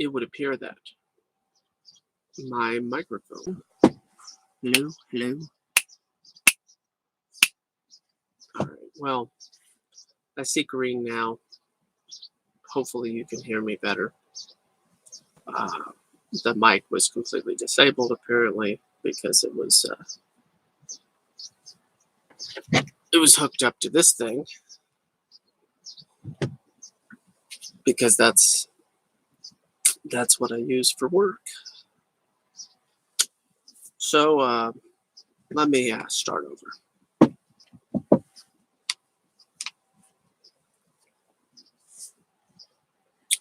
it would appear that my microphone. Hello, hello. All right. Well, I see green now. Hopefully, you can hear me better. The mic was completely disabled apparently because it was hooked up to this thing because that's what I use for work. So let me start over.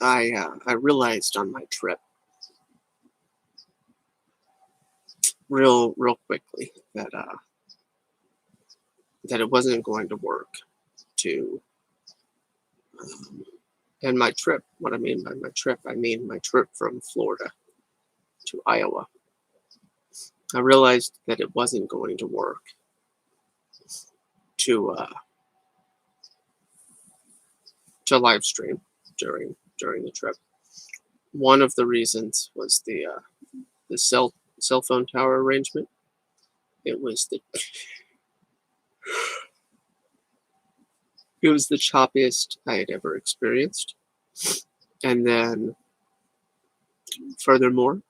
I realized on my trip real quickly that it wasn't going to work to and my trip, what I mean by my trip, I mean my trip from Florida to Iowa. I realized that it wasn't going to work to live stream during the trip. One of the reasons was the cell phone tower arrangement. It was the choppiest I had ever experienced. And then furthermore,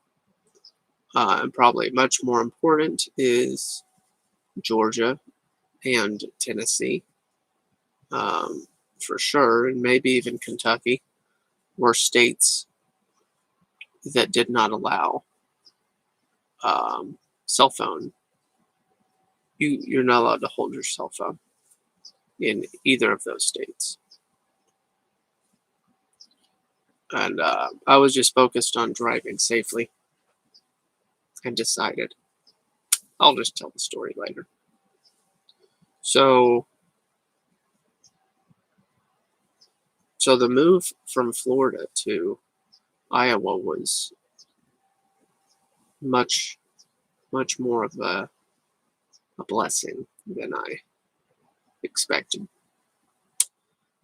and probably much more important, is Georgia and Tennessee, for sure, and maybe even Kentucky, were states that did not allow cell phone. You're not allowed to hold your cell phone in either of those states. And I was just focused on driving safely and decided I'll just tell the story later. So the move from Florida to Iowa was much more of a blessing than I expected.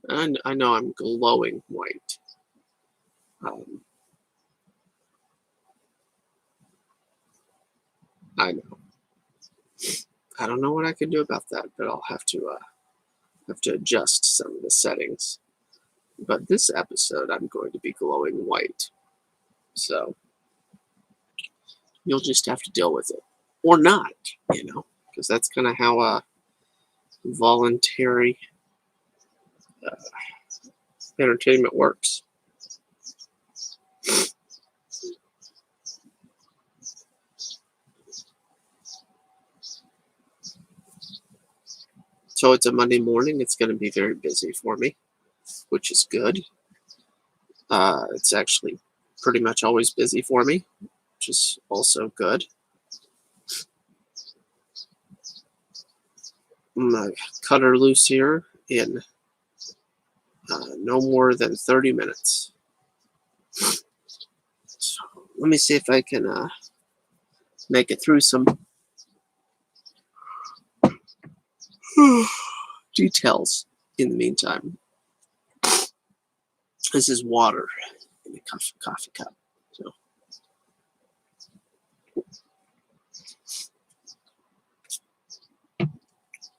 And I know I'm glowing white. I know. I don't know what I can do about that, but I'll have to adjust some of the settings. But this episode, I'm going to be glowing white, so you'll just have to deal with it, or not, because that's kind of how voluntary entertainment works. So it's a Monday morning. It's going to be very busy for me, which is good. It's actually pretty much always busy for me, which is also good. I'm going to cut her loose here in no more than 30 minutes. So let me see if I can make it through some details in the meantime. This is water in a coffee cup. So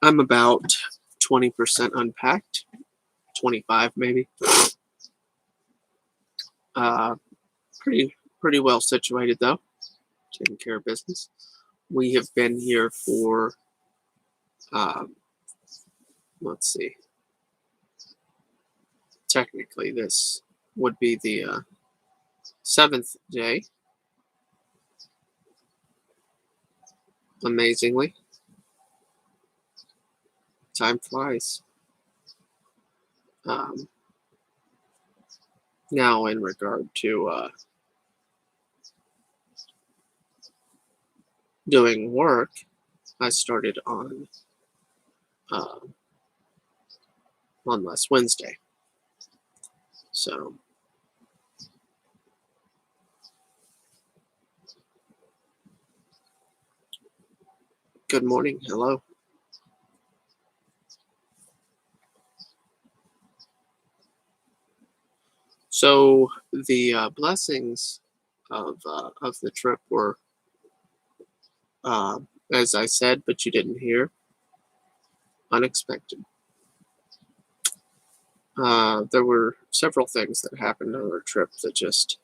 I'm about 20% unpacked, 25 maybe. Pretty well situated though, taking care of business. We have been here for let's see. Technically, this would be the 7th day. Amazingly, time flies. Now, in regard to doing work, I started on last Wednesday. So good morning. Hello. So the blessings of the trip were, uh, as I said, but you didn't hear, unexpected. There were several things that happened on our trip that just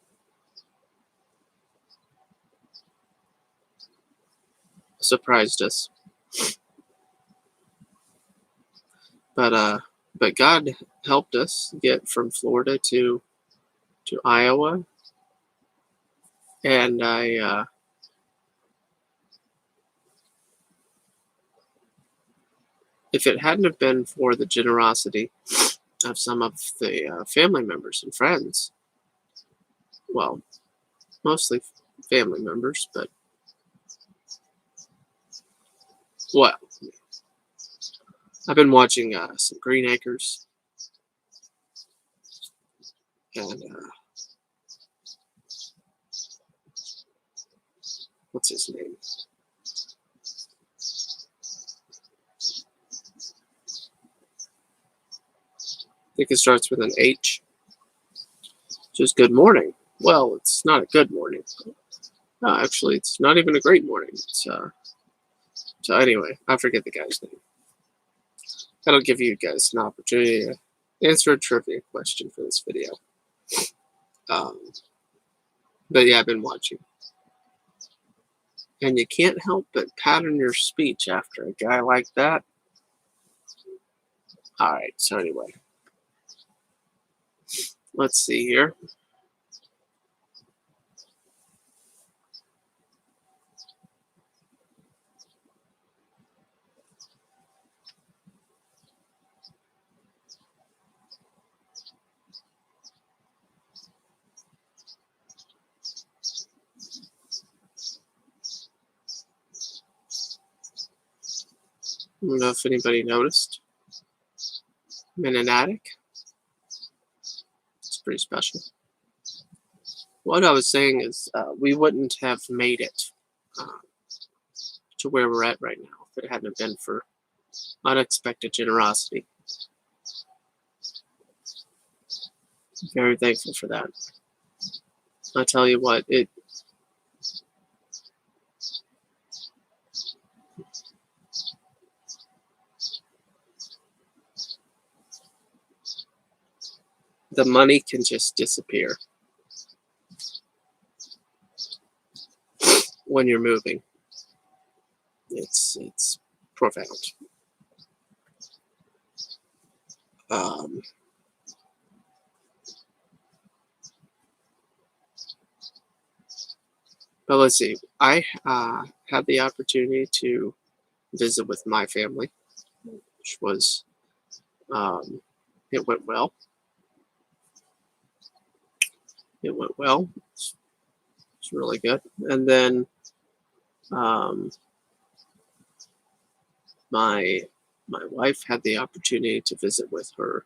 surprised us. But but God helped us get from Florida to Iowa, and if it hadn't have been for the generosity of some of the family members and friends, well, mostly family members, but well, I've been watching some Green Acres, and what's his name? I think it starts with an H. Just good morning. Well, it's not a good morning. No, actually, it's not even a great morning. It's so anyway, I forget the guy's name. That'll give you guys an opportunity to answer a trivia question for this video. Um, but yeah, I've been watching. And you can't help but pattern your speech after a guy like that. Alright, so anyway. Let's see here. I don't know if anybody noticed. I'm in an attic. It's pretty special. What I was saying is we wouldn't have made it uh, to where we're at right now if it hadn't been for unexpected generosity. Very thankful for that. I tell you what, the money can just disappear when you're moving. It's profound. But let's see. I had the opportunity to visit with my family, which was it went well. It went well. It's really good. And then um, my wife had the opportunity to visit with her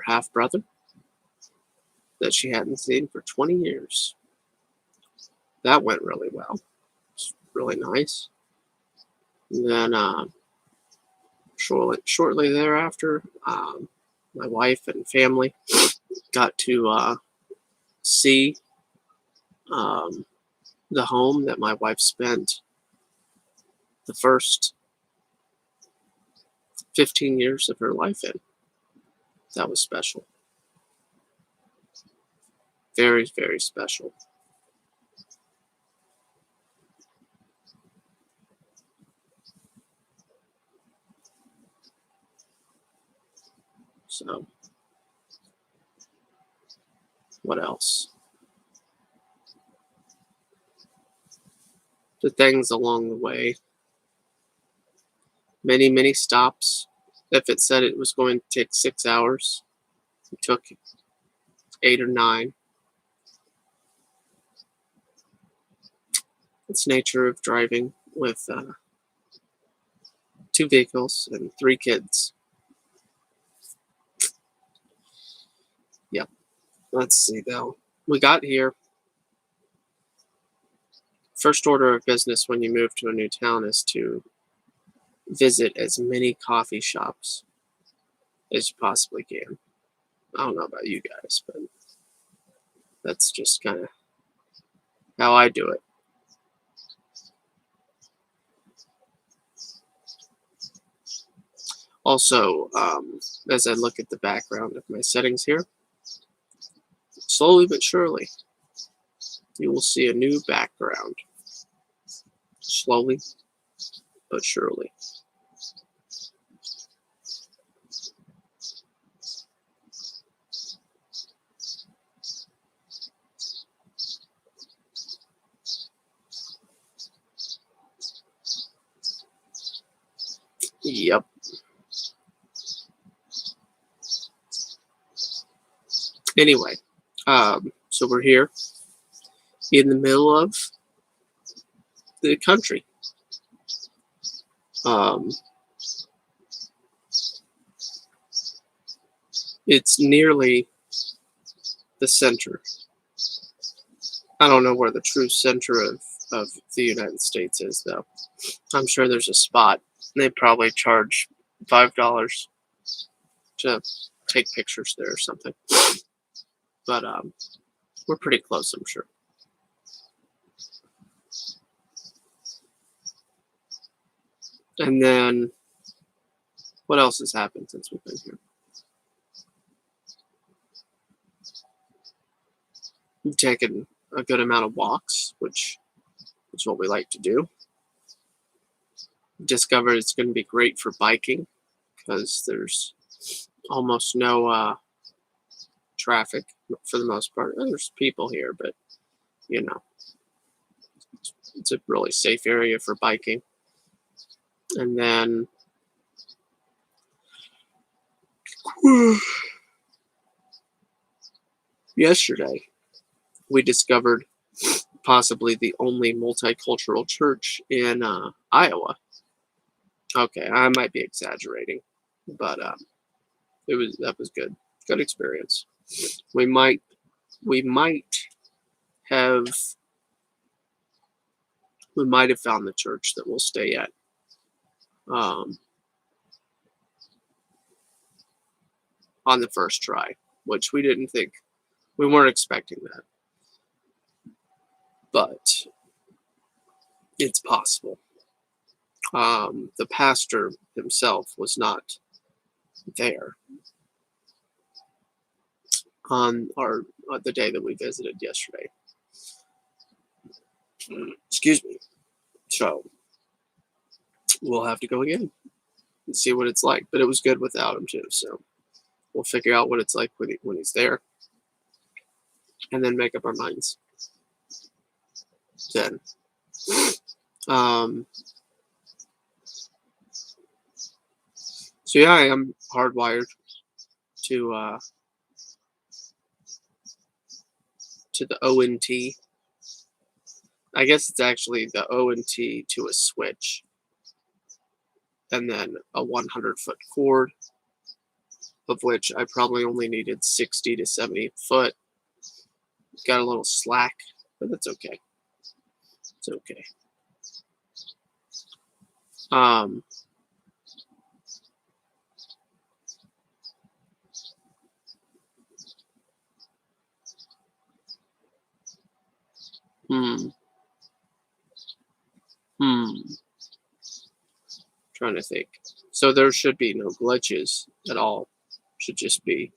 half brother that she hadn't seen for 20 years. That went really well. It's really nice. And then shortly thereafter, my wife and family got to see the home that my wife spent the first 15 years of her life in. That was special. Very, very special. So, what else? The things along the way. Many, many stops. If it said it was going to take 6 hours, it took 8 or 9. It's nature of driving with 2 vehicles and 3 kids. Yep. Let's see though. We got here. First order of business when you move to a new town is to visit as many coffee shops as you possibly can. I don't know about you guys, but that's just kind of how I do it. Also, as I look at the background of my settings here, slowly but surely, you will see a new background. Slowly but surely. Yep. Anyway, so we're here in the middle of the country. It's nearly the center. I don't know where the true center of the United States is, though. I'm sure there's a spot. They probably charge $5 to take pictures there or something. But we're pretty close, I'm sure. And then, what else has happened since we've been here? We've taken a good amount of walks, which is what we like to do. Discovered it's going to be great for biking because there's almost no traffic for the most part. There's people here, but you know, it's a really safe area for biking. And then yesterday, we discovered possibly the only multicultural church in Iowa. Okay, I might be exaggerating, but that was good. Good experience. We might have found the church that we'll stay at. On the first try, which we weren't expecting that, but it's possible. The pastor himself was not there on the day that we visited yesterday. Excuse me. So we'll have to go again and see what it's like. But it was good without him too. So we'll figure out what it's like when he's there, and then make up our minds. Then, so yeah, I am hardwired to the ONT. I guess it's actually the ONT to a switch, and then a 100-foot cord, of which I probably only needed 60 to 70 foot. Got a little slack, but that's okay. It's okay. Trying to think. So there should be no glitches at all. Should just be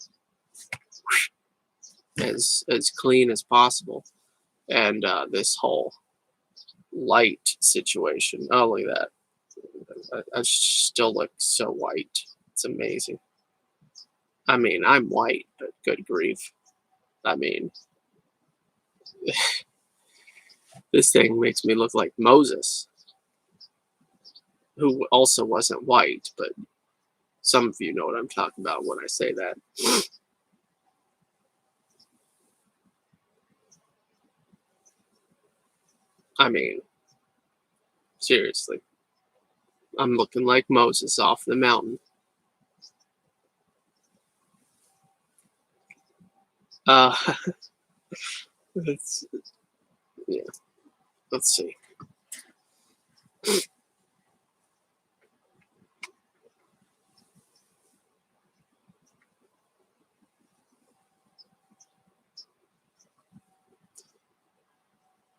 as clean as possible. And this whole light situation. Oh, look at that. I still look so white. It's amazing. I mean, I'm white, but good grief. I mean, this thing makes me look like Moses, who also wasn't white, but some of you know what I'm talking about when I say that. I mean, seriously. I'm looking like Moses off the mountain. Yeah. Let's see.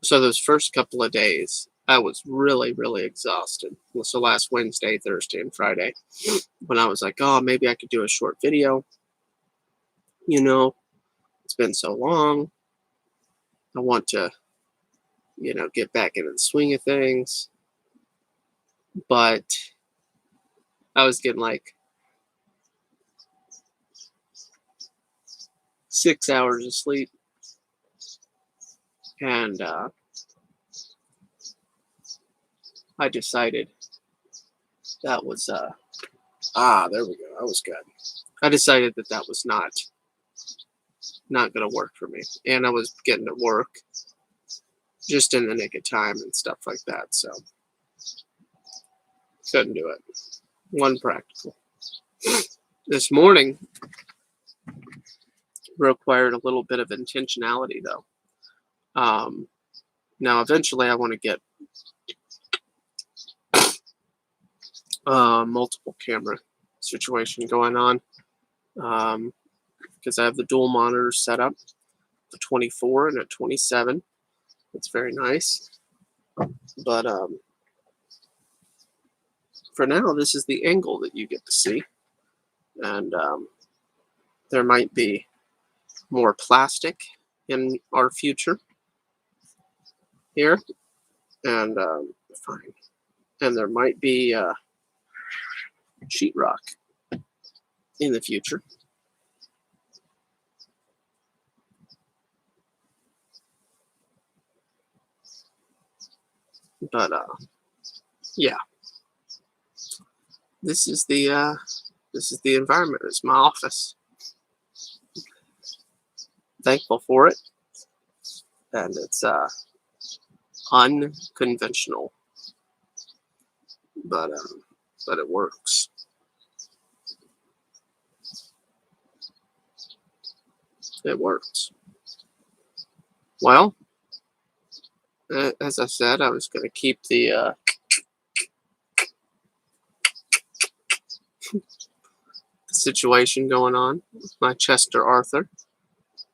So those first couple of days, I was really, really exhausted. So last Wednesday, Thursday, and Friday, when I was like, oh, maybe I could do a short video. You know, it's been so long. I want to, get back into the swing of things. But I was getting like 6 hours of sleep. And I decided that was, there we go. That was good. I decided that was not going to work for me. And I was getting to work just in the nick of time and stuff like that. So couldn't do it. Wasn't practical. This morning required a little bit of intentionality, though. Now, eventually, I want to get multiple camera situation going on, because I have the dual monitors set up, a 24 and a 27. It's very nice. But for now, this is the angle that you get to see. And there might be more plastic in our future here. And fine. And there might be sheetrock in the future. But yeah, this is the environment. It's my office. Thankful for it, and it's unconventional, but it works. It works. Well, as I said, I was going to keep the situation going on with my Chester Arthur.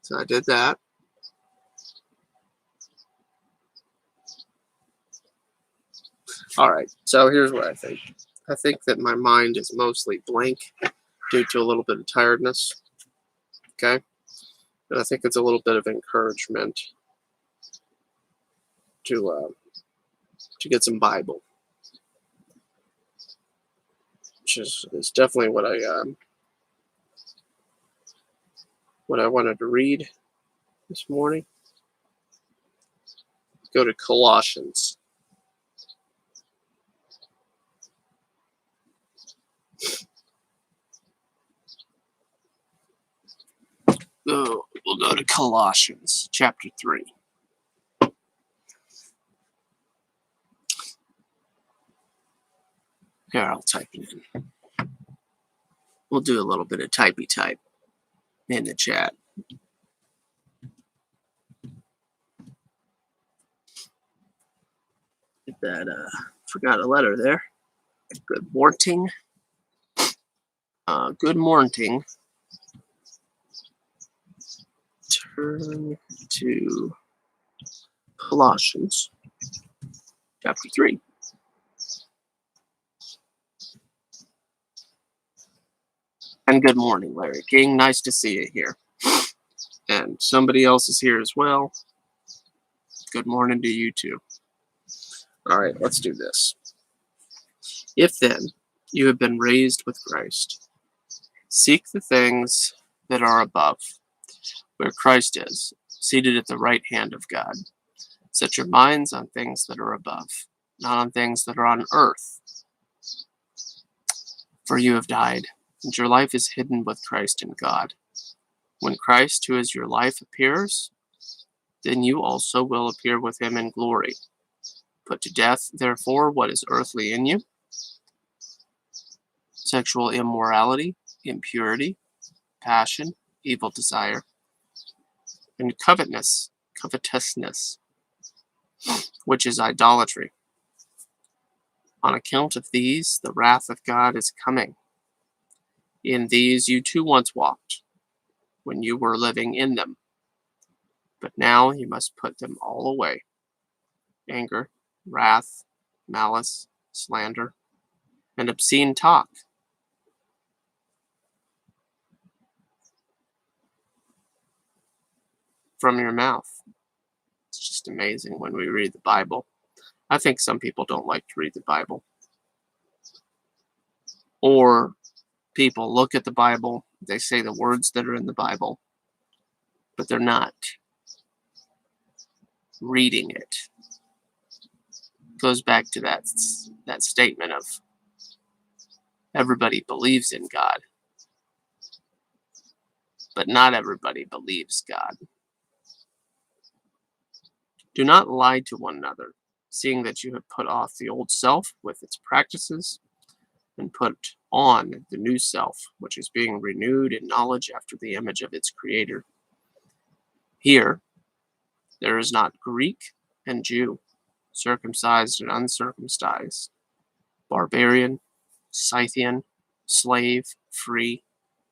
So I did that. All right. So here's what I think. I think that my mind is mostly blank due to a little bit of tiredness. Okay. And I think it's a little bit of encouragement to get some Bible, which is definitely what I wanted to read this morning. Go to Colossians. We'll go to Colossians chapter 3. Here, I'll type it in. We'll do a little bit of typey type in the chat. Get that, forgot a letter there. Good morning. Good morning. Turn to Colossians chapter 3. And good morning, Larry King. Nice to see you here. And somebody else is here as well. Good morning to you too. All right, let's do this. If then you have been raised with Christ, seek the things that are above, where Christ is, seated at the right hand of God. Set your minds on things that are above, not on things that are on earth. For you have died, and your life is hidden with Christ in God. When Christ, who is your life, appears, then you also will appear with him in glory. Put to death, therefore, what is earthly in you: sexual immorality, impurity, passion, evil desire, and covetousness, which is idolatry. On account of these, the wrath of God is coming. In these you too once walked, when you were living in them. But now you must put them all away: anger, wrath, malice, slander, and obscene talk from your mouth. It's just amazing when we read the Bible. I think some people don't like to read the Bible. Or people look at the Bible, they say the words that are in the Bible, but they're not reading it. Goes back to that statement of everybody believes in God, but not everybody believes God. Do not lie to one another, seeing that you have put off the old self with its practices, and put on the new self, which is being renewed in knowledge after the image of its creator. Here, there is not Greek and Jew, circumcised and uncircumcised, barbarian, Scythian, slave, free,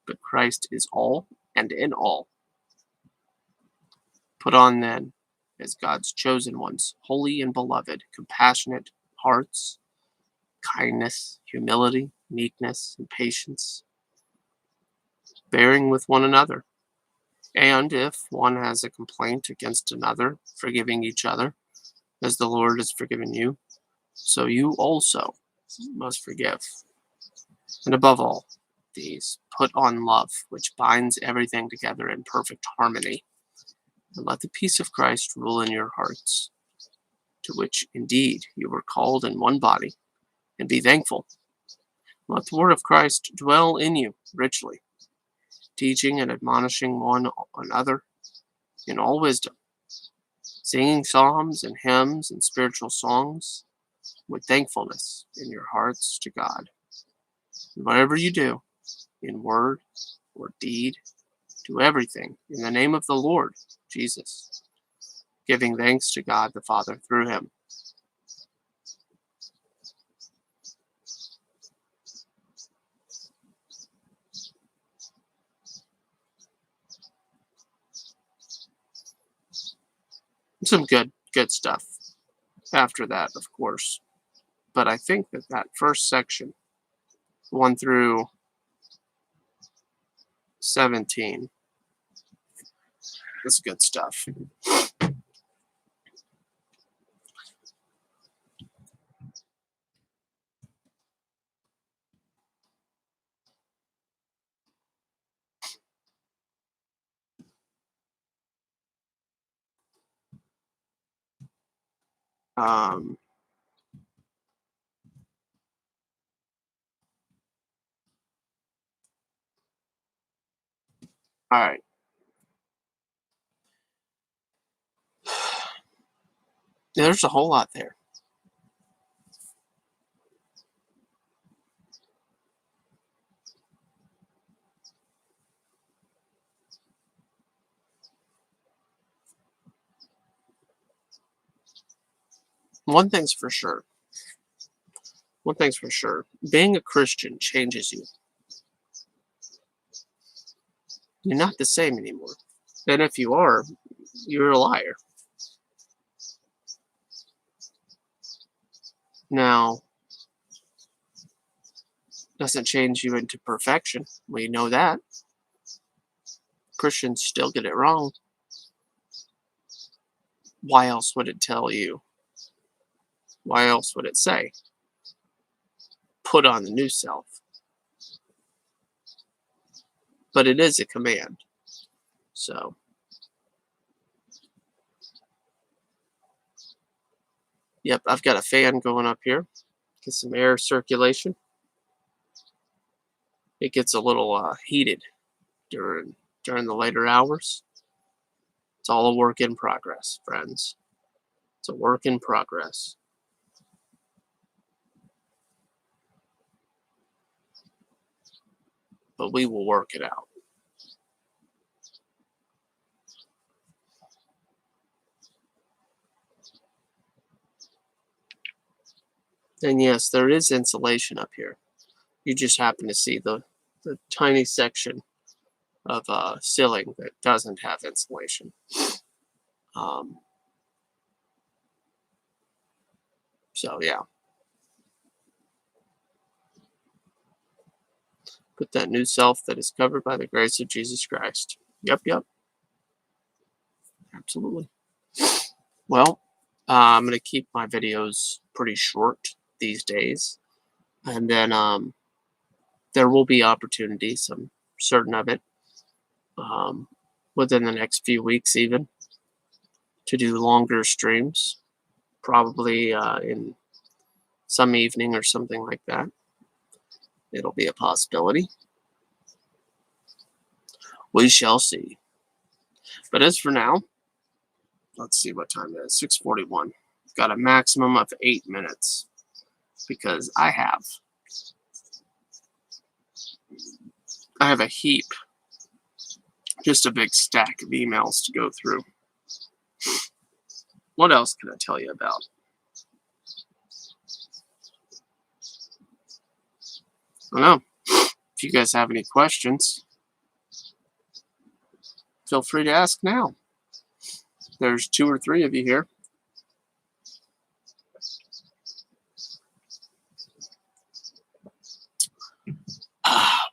but Christ is all and in all. Put on then, as God's chosen ones, holy and beloved, compassionate hearts, kindness, humility, meekness, and patience, bearing with one another. And if one has a complaint against another, forgiving each other, as the Lord has forgiven you, so you also must forgive. And above all these, put on love, which binds everything together in perfect harmony. And let the peace of Christ rule in your hearts, to which indeed you were called in one body, and be thankful. Let the word of Christ dwell in you richly, teaching and admonishing one another in all wisdom, singing psalms and hymns and spiritual songs with thankfulness in your hearts to God. And whatever you do, in word or deed, do everything in the name of the Lord Jesus, giving thanks to God the Father through him. Some good stuff after that, of course. But I think that first section, 1 through 17, is good stuff. Um, all right. There's a whole lot there. One thing's for sure. One thing's for sure. Being a Christian changes you. You're not the same anymore. And if you are, you're a liar. Now, doesn't change you into perfection. We know that. Christians still get it wrong. Why else would it tell you? Why else would it say, put on the new self? But it is a command. So, yep, I've got a fan going up here. Get some air circulation. It gets a little heated during the later hours. It's all a work in progress, friends. It's a work in progress. But we will work it out. And yes, there is insulation up here. You just happen to see the tiny section of ceiling that doesn't have insulation. So yeah, put that new self that is covered by the grace of Jesus Christ. Yep, yep, absolutely. Well, I'm gonna keep my videos pretty short these days, and then there will be opportunities. I'm certain of it. Um, Within the next few weeks, even to do longer streams, probably in some evening or something like that. It'll be a possibility. We shall see. But as for now, let's see what time it is. 6:41. Got a maximum of 8 minutes because I have a heap, just a big stack of emails to go through. What else can I tell you about? I don't know. If you guys have any questions, feel free to ask now. There's 2 or 3 of you here.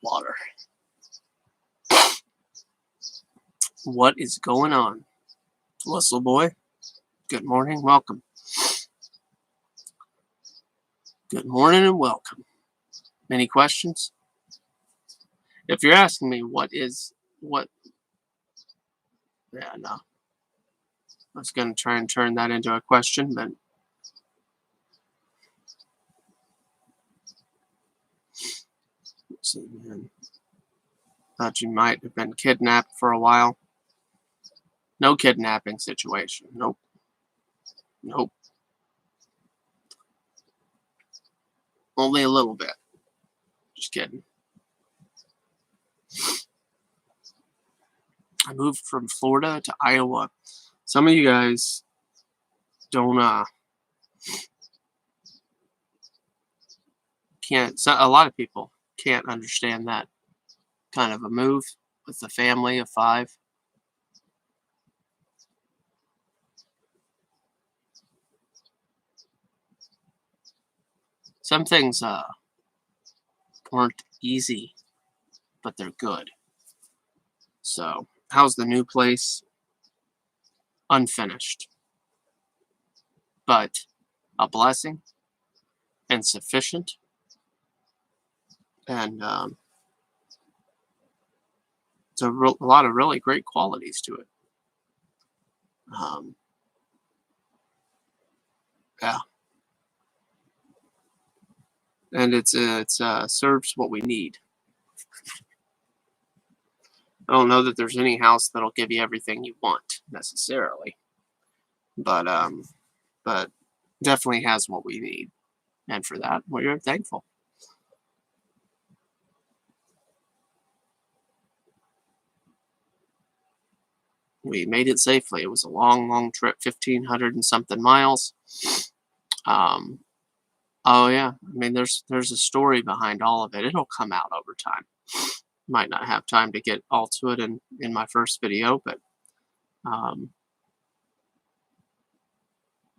Water. What is going on? Whistle boy, good morning, welcome. Good morning and welcome. Any questions? If you're asking me what, yeah, no. I was going to try and turn that into a question, but let's see, man. Thought you might have been kidnapped for a while. No kidnapping situation. Nope. Nope. Only a little bit. Just kidding. I moved from Florida to Iowa. Some of you guys don't can't. So a lot of people can't understand that kind of a move with a family of 5. Some things aren't easy, but they're good. So, how's the new place? Unfinished, but a blessing and sufficient, and it's a lot of really great qualities to it. Yeah, and it's serves what we need. I don't know that there's any house that'll give you everything you want necessarily, but definitely has what we need, and for that we're thankful. We made it safely. It was a long, long trip, 1,500 and something miles. Oh yeah, I mean there's a story behind all of it. It'll come out over time. Might not have time to get all to it in my first video, but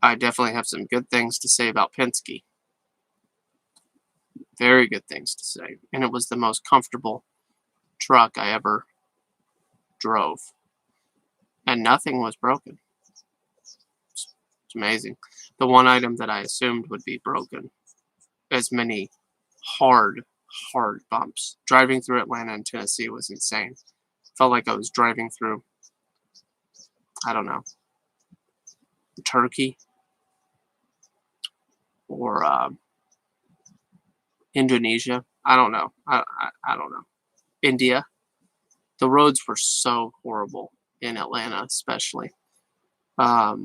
I definitely have some good things to say about Penske. Very good things to say. And it was the most comfortable truck I ever drove. And nothing was broken. It's amazing. The one item that I assumed would be broken, as many hard bumps. Driving through Atlanta and Tennessee was insane. Felt like I was driving through, I don't know, Turkey or Indonesia. I don't know. I don't know. India. The roads were so horrible in Atlanta, especially. But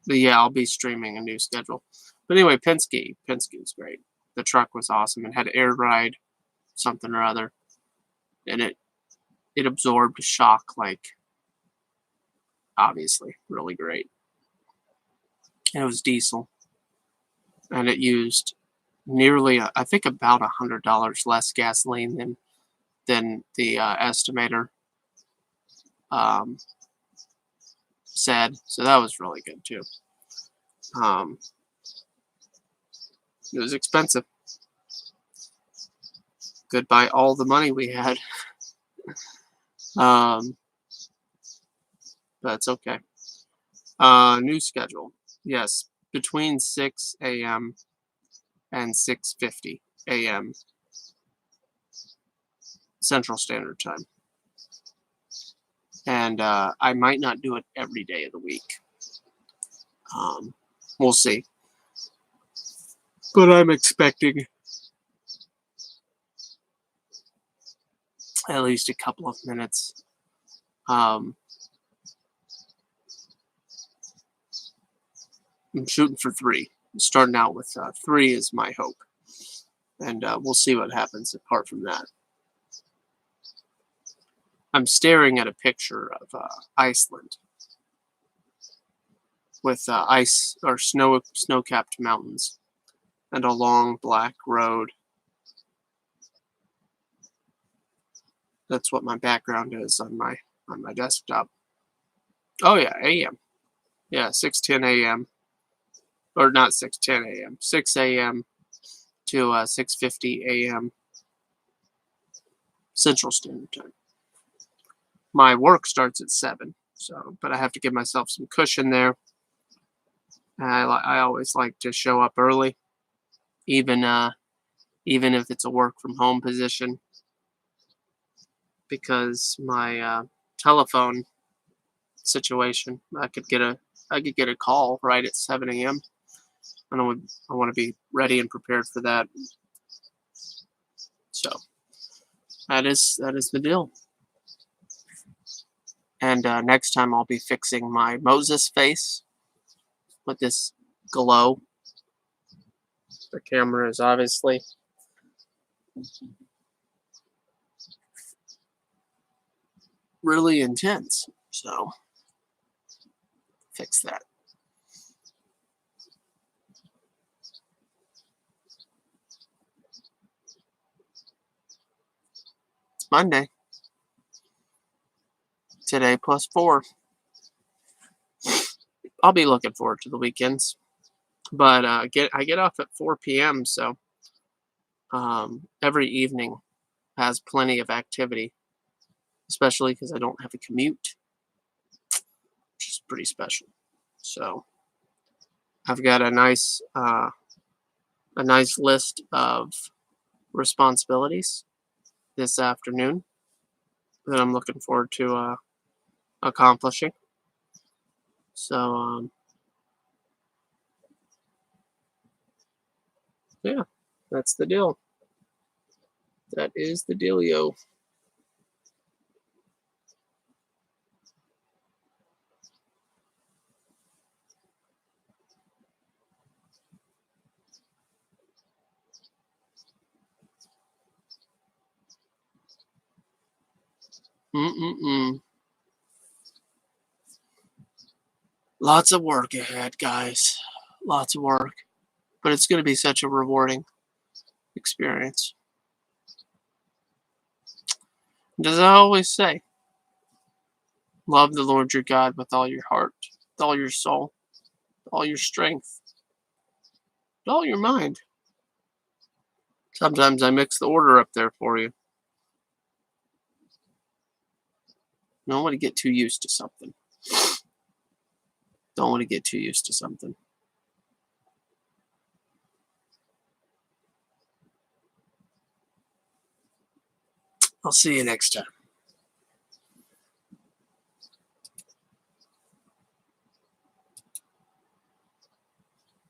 yeah, I'll be streaming a new schedule. But anyway, Penske was great. The truck was awesome. It had air ride, something or other, and it absorbed shock like obviously really great. And it was diesel, and it used nearly I think about $100 less gasoline than the estimator said. So that was really good too. It was expensive. Goodbye all the money we had. But it's okay. New schedule. Yes, between 6 a.m. and 6:50 a.m. Central Standard Time. And I might not do it every day of the week. We'll see. But I'm expecting at least a couple of minutes. I'm shooting for 3. Starting out with 3 is my hope. And we'll see what happens apart from that. I'm staring at a picture of Iceland with ice or snow-capped mountains and a long black road. That's what my background is on my desktop. Oh yeah, AM. Yeah, 6:10 a.m. or not 6:10 a.m. 6 a.m. to 6:50 a.m. Central Standard Time. My work starts at 7, but I have to give myself some cushion there. I always like to show up early, even if it's a work from home position, because my telephone situation, I could get a call right at 7 a.m. and I want to be ready and prepared for that. So that is the deal. And next time I'll be fixing my Moses face with this glow. The camera is obviously really intense, so fix that. It's Monday. Today plus 4. I'll be looking forward to the weekends, but I get off at 4 p.m. So every evening has plenty of activity, especially because I don't have a commute, which is pretty special. So I've got a nice list of responsibilities this afternoon that I'm looking forward to accomplishing. So yeah, that's the deal. That is the dealio. Lots of work ahead, guys. Lots of work. But it's going to be such a rewarding experience. And as I always say, love the Lord your God with all your heart, with all your soul, with all your strength, with all your mind. Sometimes I mix the order up there for you. Don't want to get too used to something. Don't want to get too used to something. I'll see you next time.